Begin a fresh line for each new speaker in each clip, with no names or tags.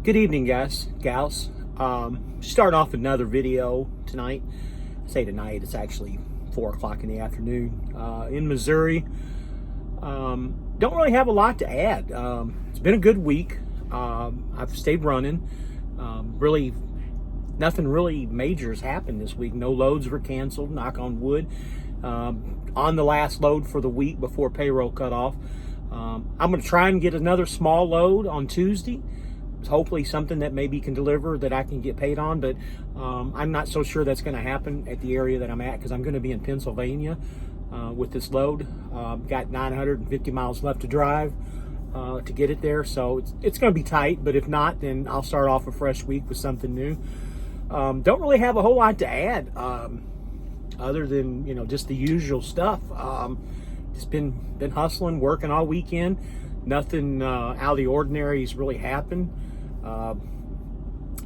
Good evening, guys, gals. Starting off another video tonight. I say tonight, it's actually 4 o'clock in the afternoon in Missouri. Don't really have a lot to add. It's been a good week. I've stayed running. Really, nothing really major has happened this week. No loads were canceled, knock on wood. On the last load for the week before payroll cut off. I'm going to try and get another small load on Tuesday. Hopefully something that maybe can deliver that I can get paid on, but I'm not so sure that's going to happen at the area that I'm at because I'm going to be in Pennsylvania with this load. Got 950 miles left to drive to get it there, so it's going to be tight, but if not, then I'll start off a fresh week with something new. Don't really have a whole lot to add other than, just the usual stuff. Just been hustling, working all weekend. Nothing out of the ordinary has really happened. I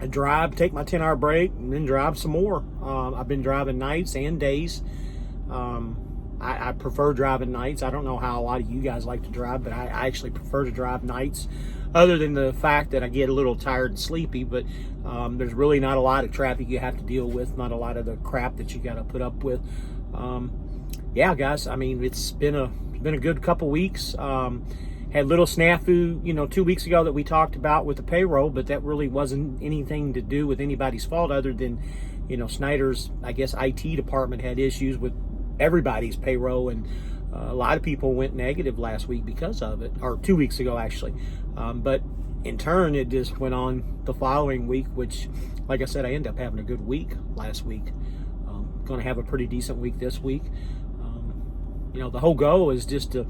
drive, take my 10-hour break, and then drive some more. I've been driving nights and days. I prefer driving nights. I don't know how a lot of you guys like to drive, but I actually prefer to drive nights, other than the fact that I get a little tired and sleepy. But there's really not a lot of traffic you have to deal with, not a lot of the crap that you got to put up with. Yeah, guys, I mean, it's been a good couple weeks. Had a little snafu, 2 weeks ago that we talked about with the payroll, but that really wasn't anything to do with anybody's fault other than, Snyder's, I guess, IT department had issues with everybody's payroll, and a lot of people went negative last week because of it, or 2 weeks ago, actually. But in turn, it just went on the following week, which, like I said, I ended up having a good week last week. Going to have a pretty decent week this week. The whole goal is just to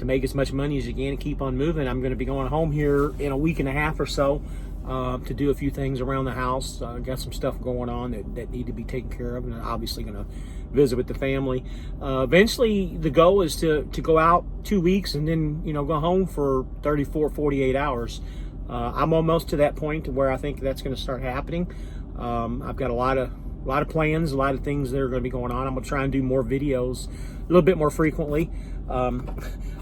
make as much money as you can and keep on moving. I'm going to be going home here in a week and a half or so to do a few things around the house. Got some stuff going on that need to be taken care of, and I'm obviously going to visit with the family. Eventually, the goal is to go out 2 weeks and then, go home for 34, 48 hours. I'm almost to that point to where I think that's going to start happening. I've got a lot of plans, a lot of things that are going to be going on. I'm going to try and do more videos a little bit more frequently.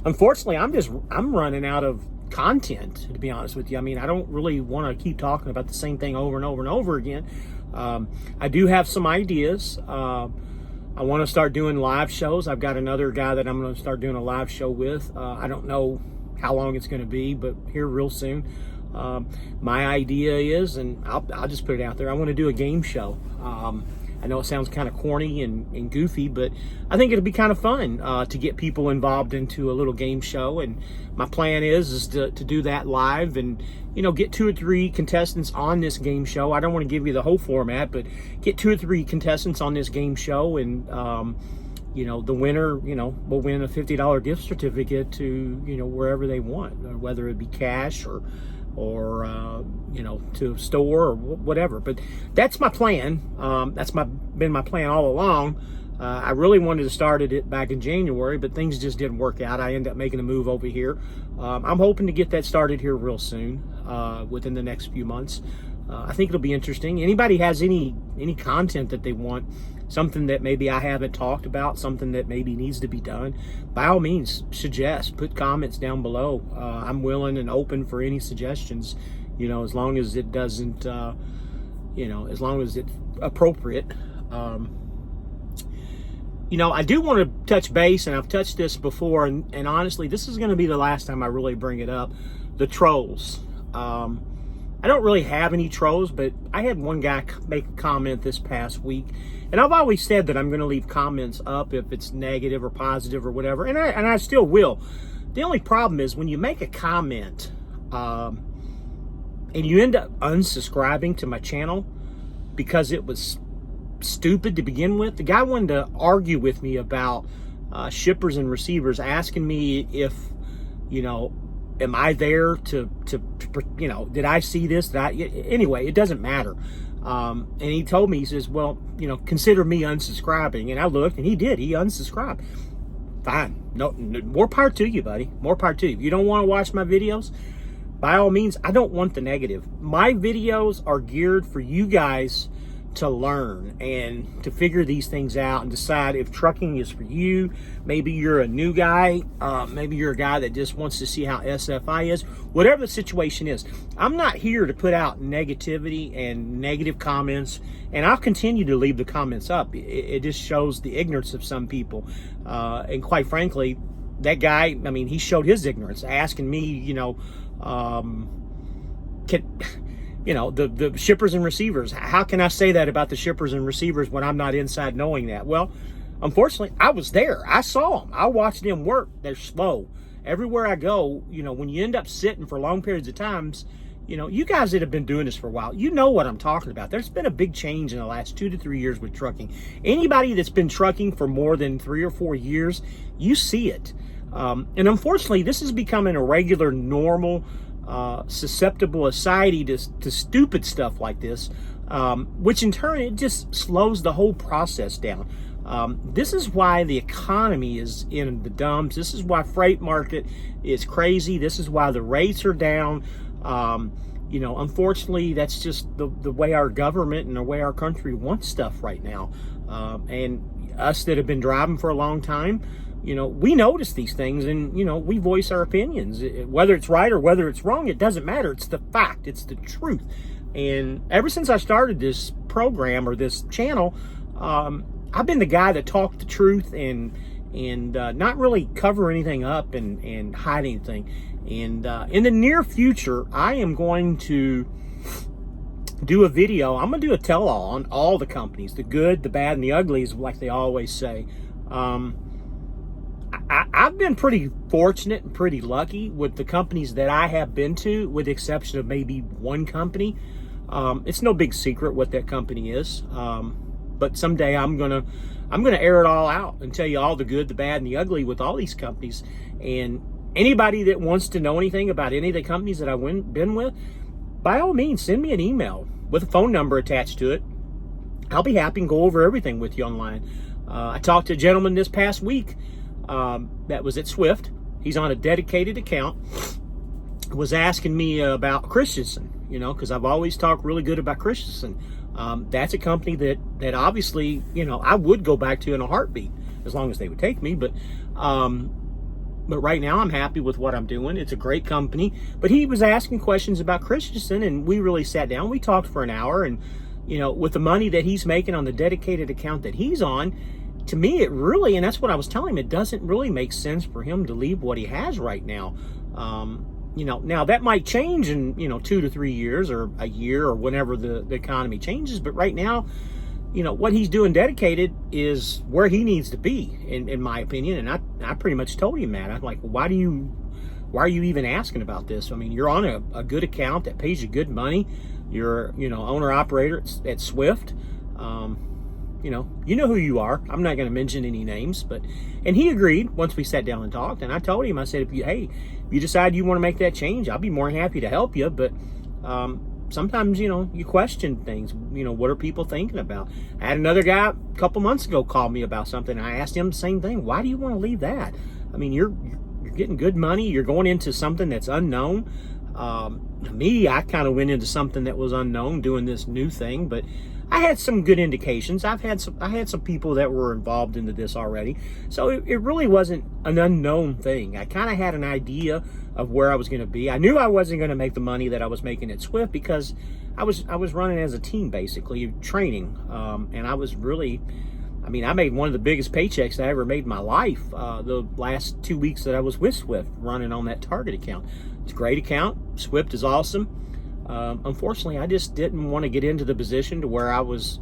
Unfortunately, I'm running out of content, to be honest with you. I mean, I don't really want to keep talking about the same thing over and over and over again. I do have some ideas. I want to start doing live shows. I've got another guy that I'm going to start doing a live show with. I don't know how long it's going to be, but here real soon. My idea is, and I'll just put it out there, I want to do a game show. I know it sounds kind of corny and goofy, but I think it'll be kind of fun to get people involved into a little game show. And my plan is to do that live and, get 2 or 3 contestants on this game show. I don't want to give you the whole format, but get 2 or 3 contestants on this game show. And, the winner, will win a $50 gift certificate to, wherever they want, whether it be cash or to a store or whatever. But that's my plan. That's been my plan all along. I really wanted to start it back in January, but things just didn't work out. I ended up making a move over here. I'm hoping to get that started here real soon, within the next few months. I think it'll be interesting. Anybody has any content that they want, something that maybe I haven't talked about, something that maybe needs to be done, by all means, suggest, put comments down below. I'm willing and open for any suggestions, as long as it doesn't, as long as it's appropriate. I do want to touch base, and I've touched this before, and honestly, this is going to be the last time I really bring it up, the trolls. I don't really have any trolls, but I had one guy make a comment this past week, and I've always said that I'm going to leave comments up if it's negative or positive or whatever, and I still will. The only problem is when you make a comment and you end up unsubscribing to my channel because it was stupid to begin with. The guy wanted to argue with me about shippers and receivers, asking me if, am I there to did I see this? Anyway, it doesn't matter. And he told me, he says, well, consider me unsubscribing. And I looked, and he did. He unsubscribed. Fine. No, more power to you, buddy. More power to you. If you don't want to watch my videos, by all means, I don't want the negative. My videos are geared for you guys to learn and to figure these things out and decide if trucking is for you. Maybe you're a new guy. Maybe you're a guy that just wants to see how SFI is. Whatever the situation is, I'm not here to put out negativity and negative comments, and I'll continue to leave the comments up. It just shows the ignorance of some people. And quite frankly, that guy, I mean, he showed his ignorance, asking me, the shippers and receivers. How can I say that about the shippers and receivers when I'm not inside knowing that? Well, unfortunately, I was there. I saw them. I watched them work. They're slow. Everywhere I go, when you end up sitting for long periods of times, you guys that have been doing this for a while, you know what I'm talking about. There's been a big change in the last 2 to 3 years with trucking. Anybody that's been trucking for more than 3 or 4 years, you see it. And unfortunately, this is becoming a regular, normal, susceptible society to stupid stuff like this, which in turn, it just slows the whole process down. This is why the economy is in the dumps. This is why freight market is crazy. This is why the rates are down. Unfortunately, that's just the way our government and the way our country wants stuff right now. And us that have been driving for a long time, we notice these things, and, we voice our opinions. Whether it's right or whether it's wrong, it doesn't matter. It's the fact. It's the truth. And ever since I started this program or this channel, I've been the guy that talked the truth and not really cover anything up and hide anything. And in the near future, I am going to do a video. I'm going to do a tell-all on all the companies, the good, the bad, and the uglies, like they always say. I've been pretty fortunate and pretty lucky with the companies that I have been to, with the exception of maybe one company. It's no big secret what that company is. But someday I'm gonna air it all out and tell you all the good, the bad, and the ugly with all these companies. And anybody that wants to know anything about any of the companies that I've been with, by all means, send me an email with a phone number attached to it. I'll be happy and go over everything with you online. I talked to a gentleman this past week that was at Swift. He's on a dedicated account. Was asking me about Christensen, because I've always talked really good about Christensen. That's a company that obviously, I would go back to in a heartbeat as long as they would take me. But right now I'm happy with what I'm doing. It's a great company. But he was asking questions about Christensen, and we really sat down. We talked for an hour, and, with the money that he's making on the dedicated account that he's on, to me, it really, and that's what I was telling him, it doesn't really make sense for him to leave what he has right now. Now that might change in, 2 to 3 years or a year or whenever the economy changes. But right now, what he's doing dedicated is where he needs to be, in my opinion. And I pretty much told him that. I'm like, why are you even asking about this? I mean, you're on a good account that pays you good money. You're, owner operator at Swift. You know who you are. I'm not going to mention any names, and he agreed once we sat down and talked. And I told him, I said, if you decide you want to make that change, I'll be more than happy to help you. But sometimes, you question things. What are people thinking about? I had another guy a couple months ago call me about something. And I asked him the same thing. Why do you want to leave that? I mean, you're getting good money. You're going into something that's unknown. Me, I kind of went into something that was unknown, doing this new thing, but I had some good indications. I had some people that were involved into this already. So it really wasn't an unknown thing. I kind of had an idea of where I was going to be. I knew I wasn't going to make the money that I was making at Swift, because I was running as a team, basically, training. And I was really, I made one of the biggest paychecks that I ever made in my life the last 2 weeks that I was with Swift, running on that Target account. It's a great account. Swift is awesome. Unfortunately, I just didn't want to get into the position to where I was,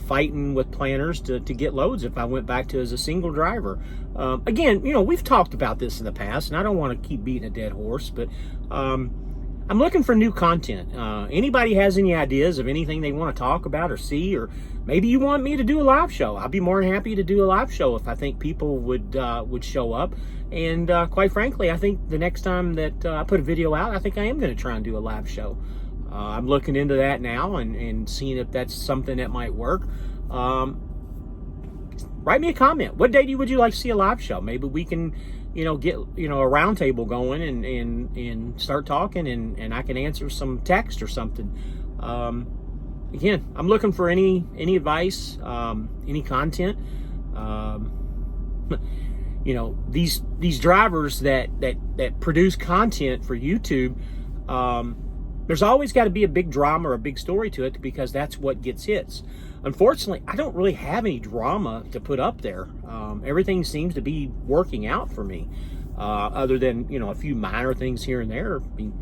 fighting with planners to get loads if I went back to as a single driver. Again, we've talked about this in the past, and I don't want to keep beating a dead horse, but I'm looking for new content. Anybody has any ideas of anything they want to talk about or see, or maybe you want me to do a live show? I'll be more than happy to do a live show if I think people would show up. And quite frankly, I think the next time that I put a video out, I think I am going to try and do a live show. I'm looking into that now and seeing if that's something that might work. Write me a comment. What day would you like to see a live show? Maybe we can, get, a round table going and start talking, and I can answer some text or something. again, I'm looking for any advice, any content. You know, these drivers that produce content for YouTube, there's always got to be a big drama or a big story to it, because that's what gets hits. Unfortunately, I don't really have any drama to put up there. Everything seems to be working out for me, other than, you know, a few minor things here and there. I mean,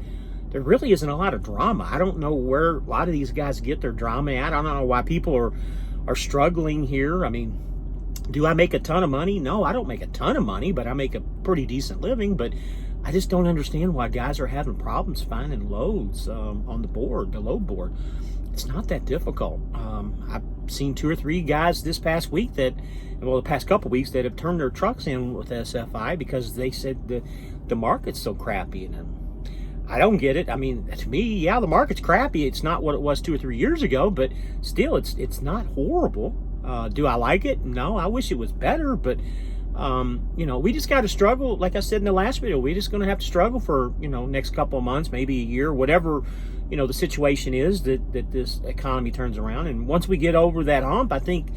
there really isn't a lot of drama. I don't know where a lot of these guys get their drama at. I don't know why people are struggling here. I mean, do I make a ton of money? No, I don't make a ton of money, but I make a pretty decent living. But I just don't understand why guys are having problems finding loads on the board, the load board. It's not that difficult. I've seen 2 or 3 guys this past week the past couple weeks, that have turned their trucks in with SFI because they said the market's so crappy. And I don't get it. I mean, to me, yeah, the market's crappy. It's not what it was 2 or 3 years ago, but still, it's not horrible. Do I like it? No, I wish it was better, but you know, we just got to struggle. Like I said in the last video, we're just going to have to struggle for, you know, next couple of months, maybe a year, whatever, you know, the situation is that this economy turns around. And once we get over that hump, I think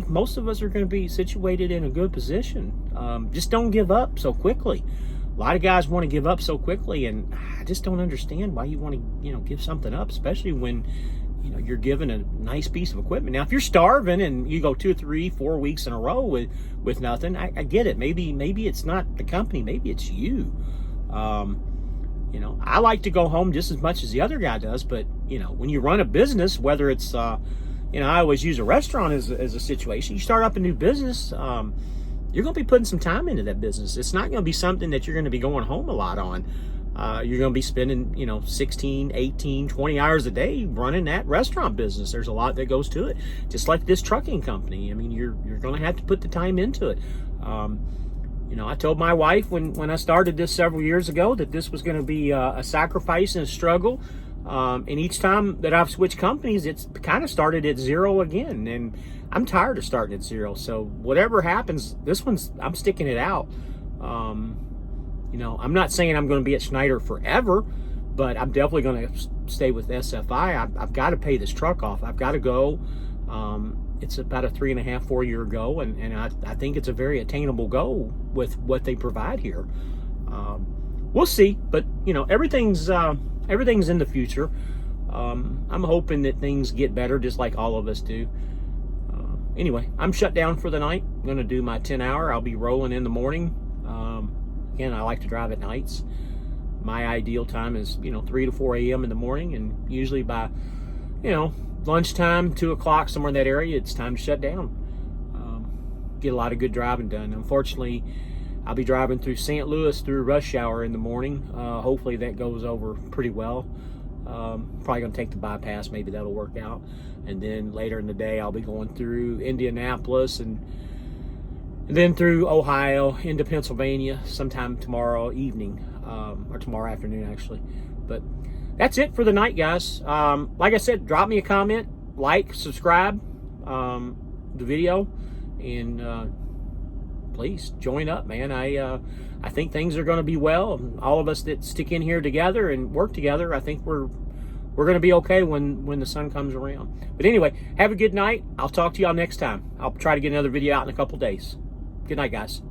most of us are going to be situated in a good position. Just don't give up so quickly. A lot of guys want to give up so quickly, and I just don't understand why you want to, you know, give something up, especially when, you know, you're given a nice piece of equipment. Now, if you're starving and you go 2, 3, 4 weeks in a row with nothing, I get it. Maybe it's not the company, maybe it's you. You know, I like to go home just as much as the other guy does, but, you know, when you run a business, whether it's, you know, I always use a restaurant as a situation. You start up a new business, you're going to be putting some time into that business. It's not going to be something that you're going to be going home a lot on. You're going to be spending, you know, 16, 18, 20 hours a day running that restaurant business. There's a lot that goes to it. Just like this trucking company. I mean, you're going to have to put the time into it. You know, I told my wife when I started this several years ago that this was going to be a sacrifice and a struggle. And each time that I've switched companies, it's kind of started at zero again. And I'm tired of starting at zero. So whatever happens, I'm sticking it out. You know, I'm not saying I'm going to be at Schneider forever, but I'm definitely going to stay with SFI. I've got to pay this truck off. I've got to go. It's about a 3.5, 4 year goal, and I think it's a very attainable goal with what they provide here. We'll see, but you know, everything's in the future. I'm hoping that things get better, just like all of us do. Anyway, I'm shut down for the night. I'm going to do my 10-hour. I'll be rolling in the morning. Again, I like to drive at nights. My ideal time is, you know, 3 to 4 a.m. in the morning, and usually by, you know, lunchtime, 2 o'clock, somewhere in that area, it's time to shut down. Get a lot of good driving done. Unfortunately, I'll be driving through St. Louis through rush hour in the morning. Hopefully that goes over pretty well. Probably going to take the bypass. Maybe that'll work out. And then later in the day, I'll be going through Indianapolis and then through Ohio into Pennsylvania sometime tomorrow evening, or tomorrow afternoon, actually. But that's it for the night, guys. Like I said, drop me a comment, like, subscribe the video, and please join up, man. I think things are going to be well. All of us that stick in here together and work together, I think we're going to be okay when the sun comes around. But anyway, have a good night. I'll talk to y'all next time. I'll try to get another video out in a couple days. Good night, guys.